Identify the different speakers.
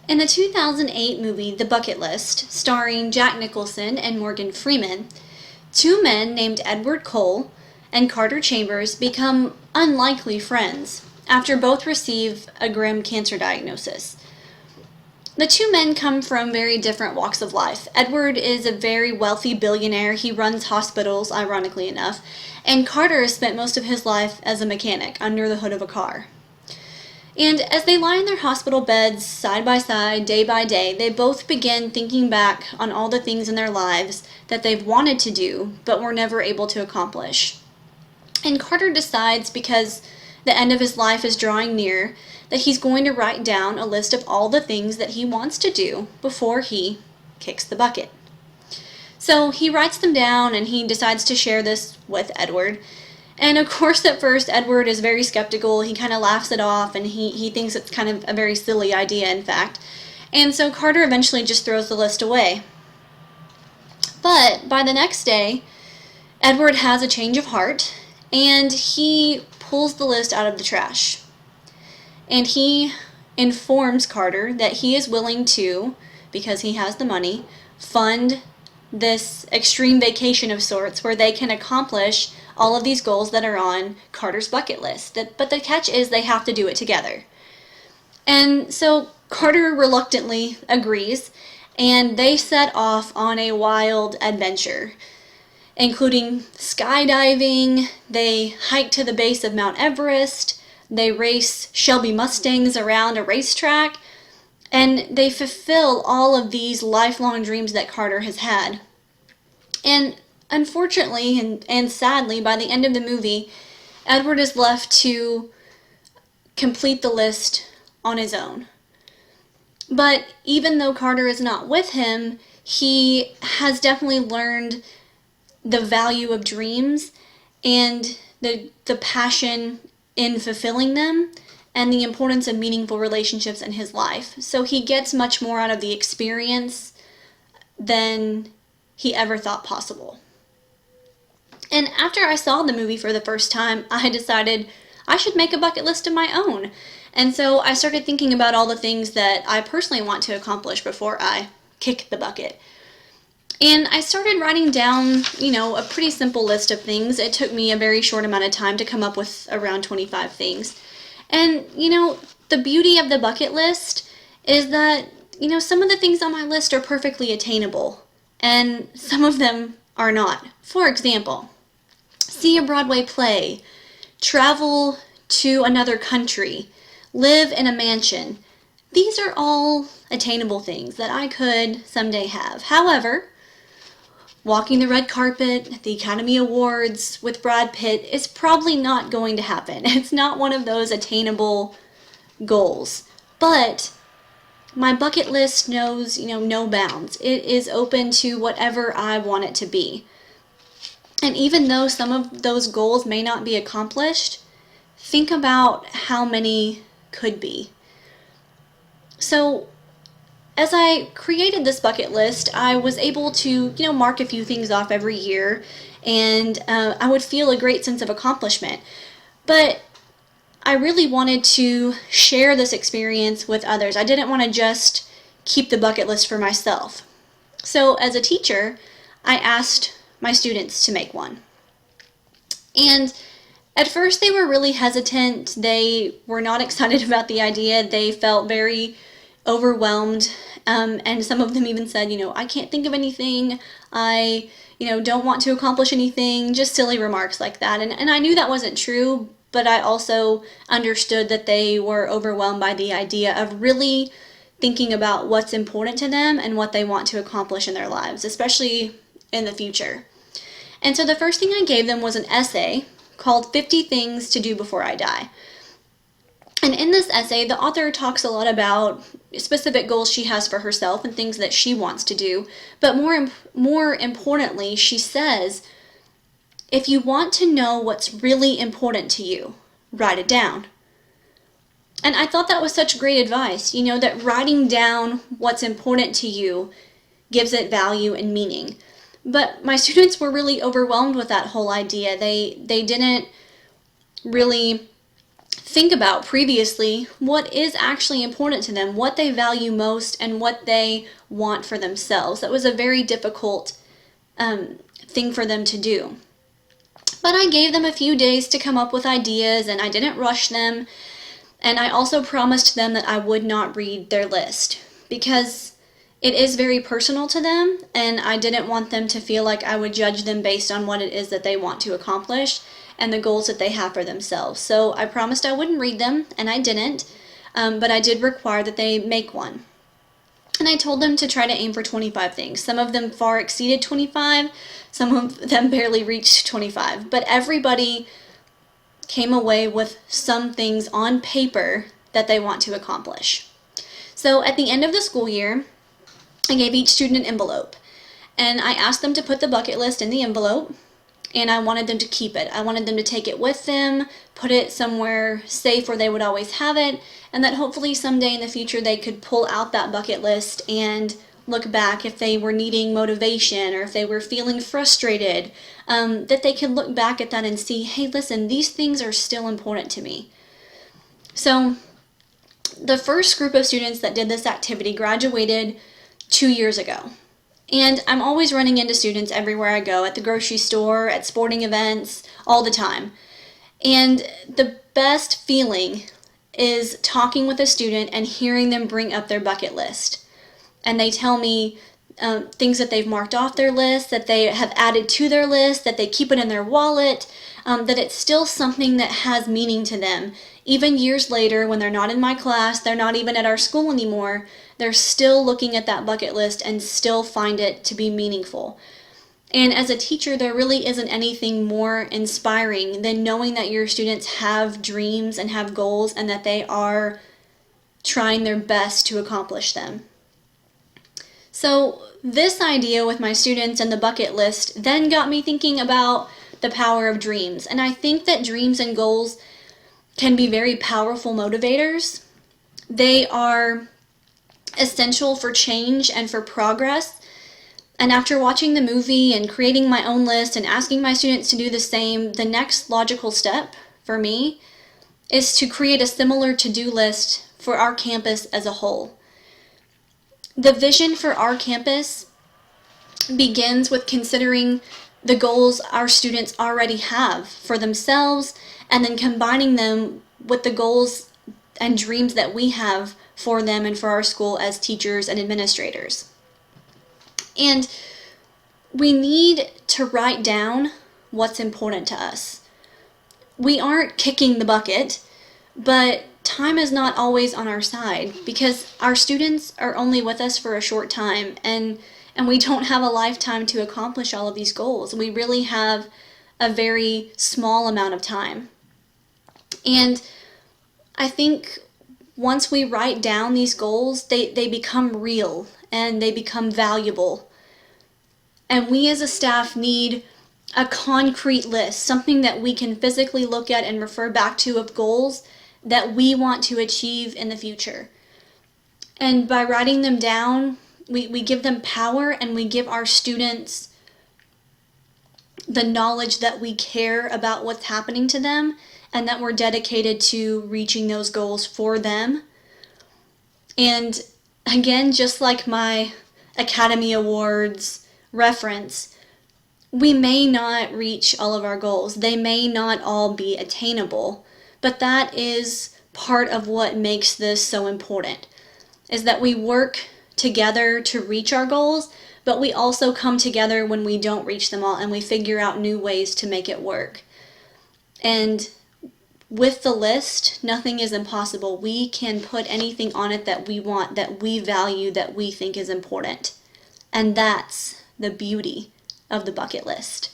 Speaker 1: In the 2008 movie The Bucket List, starring Jack Nicholson and Morgan Freeman, two men named Edward Cole and Carter Chambers become unlikely friends after both receive a grim cancer diagnosis. The two men come from very different walks of life. Edward is a very wealthy billionaire. He runs hospitals, ironically enough, and Carter has spent most of his life as a mechanic under the hood of a car. And as they lie in their hospital beds, side by side, day by day, they both begin thinking back on all the things in their lives that they've wanted to do, but were never able to accomplish. And Carter decides, because the end of his life is drawing near, that he's going to write down a list of all the things that he wants to do before he kicks the bucket. So he writes them down and he decides to share this with Edward. And of course, at first, Edward is very skeptical. He kind of laughs it off, and he thinks it's kind of a very silly idea, in fact. And so Carter eventually just throws the list away. But by the next day, Edward has a change of heart, and he pulls the list out of the trash. And he informs Carter that he is willing to, because he has the money, fund this extreme vacation of sorts where they can accomplish all of these goals that are on Carter's bucket list. But the catch is they have to do it together. And so Carter reluctantly agrees, and they set off on a wild adventure, including skydiving. They hike to the base of Mount Everest. They race Shelby Mustangs around a racetrack. And they fulfill all of these lifelong dreams that Carter has had. And unfortunately and sadly, by the end of the movie, Edward is left to complete the list on his own. But even though Carter is not with him, he has definitely learned the value of dreams and the passion in fulfilling them, and the importance of meaningful relationships in his life. So he gets much more out of the experience than he ever thought possible. And after I saw the movie for the first time, I decided I should make a bucket list of my own. And so I started thinking about all the things that I personally want to accomplish before I kick the bucket. And I started writing down, a pretty simple list of things. It took me a very short amount of time to come up with around 25 things. And, the beauty of the bucket list is that, some of the things on my list are perfectly attainable, and some of them are not. For example, see a Broadway play, travel to another country, live in a mansion. These are all attainable things that I could someday have. However, walking the red carpet at the Academy Awards with Brad Pitt is probably not going to happen. It's not one of those attainable goals. But my bucket list knows, no bounds. It is open to whatever I want it to be. And even though some of those goals may not be accomplished, think about how many could be. So as I created this bucket list, I was able to, mark a few things off every year, and I would feel a great sense of accomplishment. But I really wanted to share this experience with others. I didn't want to just keep the bucket list for myself. So as a teacher, I asked my students to make one. And at first they were really hesitant. They were not excited about the idea. They felt very overwhelmed, and some of them even said, I can't think of anything, I, don't want to accomplish anything, just silly remarks like that. And I knew that wasn't true, but I also understood that they were overwhelmed by the idea of really thinking about what's important to them and what they want to accomplish in their lives, especially in the future. And so the first thing I gave them was an essay called 50 Things to Do Before I Die. And in this essay, the author talks a lot about specific goals she has for herself and things that she wants to do. But more importantly, she says, if you want to know what's really important to you, write it down. And I thought that was such great advice, that writing down what's important to you gives it value and meaning. But my students were really overwhelmed with that whole idea. They didn't really think about previously what is actually important to them, what they value most, and what they want for themselves. That was a very difficult thing for them to do. But I gave them a few days to come up with ideas, and I didn't rush them. And I also promised them that I would not read their list because it is very personal to them, and I didn't want them to feel like I would judge them based on what it is that they want to accomplish and the goals that they have for themselves. So I promised I wouldn't read them, and I didn't, but I did require that they make one. And I told them to try to aim for 25 things. Some of them far exceeded 25, some of them barely reached 25, but everybody came away with some things on paper that they want to accomplish. So at the end of the school year, I gave each student an envelope, and I asked them to put the bucket list in the envelope, and I wanted them to keep it. I wanted them to take it with them, put it somewhere safe where they would always have it, and that hopefully someday in the future they could pull out that bucket list and look back if they were needing motivation or if they were feeling frustrated, that they could look back at that and see, hey, listen, these things are still important to me. So the first group of students that did this activity graduated 2 years ago. And I'm always running into students everywhere I go, at the grocery store, at sporting events, all the time. And the best feeling is talking with a student and hearing them bring up their bucket list. And they tell me things that they've marked off their list, that they have added to their list, that they keep it in their wallet, that it's still something that has meaning to them. Even years later, when they're not in my class, they're not even at our school anymore, they're still looking at that bucket list and still find it to be meaningful. And as a teacher, there really isn't anything more inspiring than knowing that your students have dreams and have goals and that they are trying their best to accomplish them. So this idea with my students and the bucket list then got me thinking about the power of dreams. And I think that dreams and goals can be very powerful motivators. They are essential for change and for progress. And after watching the movie and creating my own list and asking my students to do the same, the next logical step for me is to create a similar to-do list for our campus as a whole. The vision for our campus begins with considering the goals our students already have for themselves and then combining them with the goals and dreams that we have for them and for our school as teachers and administrators. And we need to write down what's important to us. We aren't kicking the bucket, but time is not always on our side because our students are only with us for a short time, and we don't have a lifetime to accomplish all of these goals. We really have a very small amount of time. And I think once we write down these goals, they become real and they become valuable. And we as a staff need a concrete list, something that we can physically look at and refer back to of goals that we want to achieve in the future. And by writing them down, we give them power and we give our students the knowledge that we care about what's happening to them and that we're dedicated to reaching those goals for them. And again, just like my Academy Awards reference, we may not reach all of our goals. They may not all be attainable, but that is part of what makes this so important, is that we work together to reach our goals, but we also come together when we don't reach them all and we figure out new ways to make it work. And with the list, nothing is impossible. We can put anything on it that we want, that we value, that we think is important. And that's the beauty of the bucket list.